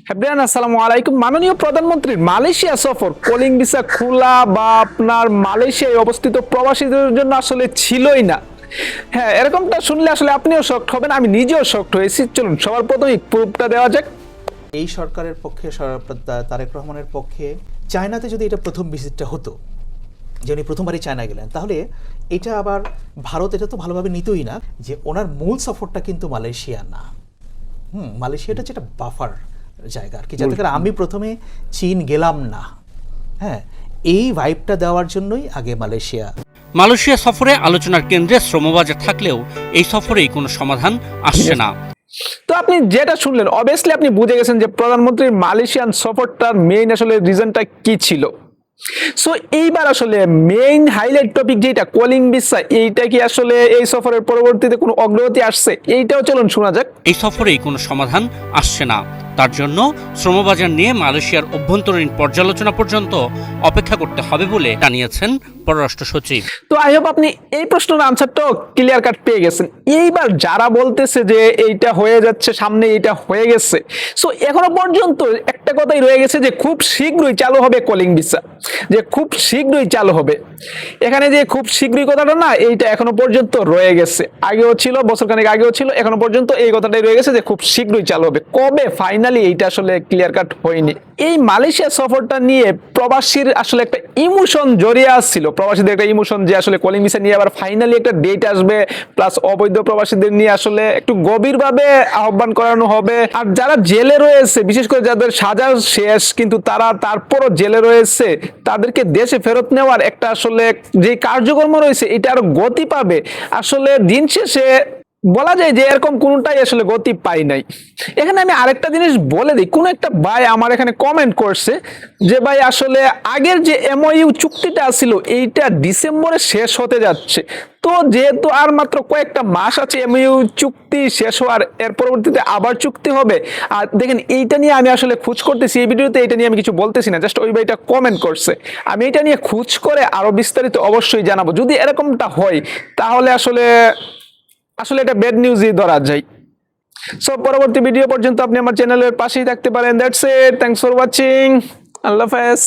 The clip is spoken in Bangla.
হ্যাঁ, আসসালামু আলাইকুম। মাননীয় প্রধানমন্ত্রীর মালয়েশিয়া সফর কলিং ভিসা খোলা বা আপনার মালয়েশিয়ায় অবস্থিত প্রবাসীদের জন্য আসলে ছিলই না। হ্যাঁ, এরকমটা শুনলে আসলে আপনিও শকড হবেন, আমি নিজেও শকড হয়েছি। চলুন সবার প্রথমে প্রুফটা দেওয়া যাক। এই সরকারের পক্ষে তারেক রহমানের পক্ষে চায়নাতে যদি এটা প্রথম ভিজিটটা হতো, যে উনি প্রথমবারই চায়না গেলেন, তাহলে এটা আবার ভারত এটা তো ভালোভাবে নিতই না যে ওনার মূল সফরটা কিন্তু মালয়েশিয়া না। মালয়েশিয়াটা যেটা বাফার জায়গা আর কি, যাতে করে আমি প্রথমে চীন গেলাম না, হ্যাঁ, এই ভাইবটা দেওয়ার জন্যই আগে মালয়েশিয়া সফরে আলোচনার কেন্দ্রে শ্রমবাজার থাকলেও এই সফরেই কোনো সমাধান আসছে না। তো আপনি যেটা শুনলেন, অবভিয়াসলি আপনি বুঝে গেছেন যে প্রধানমন্ত্রীর মালয়েশিয়ান সফরটার মেইন আসলে রিজনটা কি ছিল। সো এইবার আসলে মেইন হাইলাইট টপিক যেটা কলিং ভিসা, এইটা কি আসলে এই সফরের পরবর্তীতে কোনো অগ্রগতি আসছে, এইটাও চলুন শোনা যাক। এই সফরেই কোনো সমাধান আসছে না, তার জন্য শ্রমবাজার নিয়ে মালয়েশিয়ার অভ্যন্তরীণ পর্যালোচনা পর্যন্ত অপেক্ষা করতে হবে বলে জানিয়েছেন পররাষ্ট্র সচিব। তো আই হোপ আপনি এই প্রশ্নের আনসারটাও ক্লিয়ার কাট পেয়ে গেছেন। এইবার যারা বলতেছে যে এইটা হয়ে যাচ্ছে, সামনে এইটা হয়ে গেছে, সো এখনো পর্যন্ত একটা কথাই রয়ে গেছে যে খুব শীঘ্রই চালু হবে কলিং ভিসা, যে খুব শীঘ্রই চালু হবে। এখানে যে খুব শীঘ্রই কথাটা না, এইটা এখনো পর্যন্ত রয়ে গেছে, আগেও ছিল, বছরখানেক আগেও ছিল, এখনো পর্যন্ত এই কথাটাই রয়ে গেছে যে খুব শীঘ্রই চালু হবে। কবে ফাইনালি এইটা আসলে ক্লিয়ার কাট হয়নি। এই মালয়েশিয়া সফরটা নিয়ে প্রবাসীর আসলে একটা ইমোশন জড়িয়ে আসছিল, প্রবাসীদের একটা ইমোশন যে আসলে কলিং ভিসা নিয়ে আবার ফাইনালি একটা ডেট আসবে, প্লাস অবৈধ প্রবাসীদের নিয়ে আসলে একটু গভীরভাবে আহ্বান করানো হবে। আর যারা জেলে রয়েছে, বিশেষ করে যাদের সাজা শেষ কিন্তু তারা তারপরও জেলে রয়েছে, তাদেরকে দেশে ফেরত নেওয়ার একটা আসলে যে কার্যক্রম রয়েছে এটা আরো গতি পাবে। আসলে দিন শেষে বলা যায় যে এরকম কোনটাই আসলে গতি পাই নাই। এখানে আমি আরেকটা জিনিস বলে দিই, কোন একটা ভাই আমার এখানে কমেন্ট করছে যে ভাই আসলে আগের যে এমওইউ চুক্তিটা ছিল এইটা ডিসেম্বরে শেষ হতে যাচ্ছে, তো যেহেতু আর মাত্র কয়েকটা মাস আছে এমওইউ চুক্তি শেষ হওয়ার, এর পরবর্তীতে আবার চুক্তি হবে। আর দেখেন এইটা নিয়ে আমি আসলে খোঁজ করতেছি, এই ভিডিওতে এটা নিয়ে আমি কিছু বলতেছি না, জাস্ট ওই ভাইটা কমেন্ট করছে। আমি এটা নিয়ে খোঁজ করে আরো বিস্তারিত অবশ্যই জানাবো। যদি এরকমটা হয় তাহলে আসলে এটা ব্যাড নিউজই ধরা যায়। সো পরবর্তী ভিডিও পর্যন্ত আপনি আমার চ্যানেলের পাশেই থাকতে পারেন। That's it, thanks for watching, আল্লাহ হাফেজ।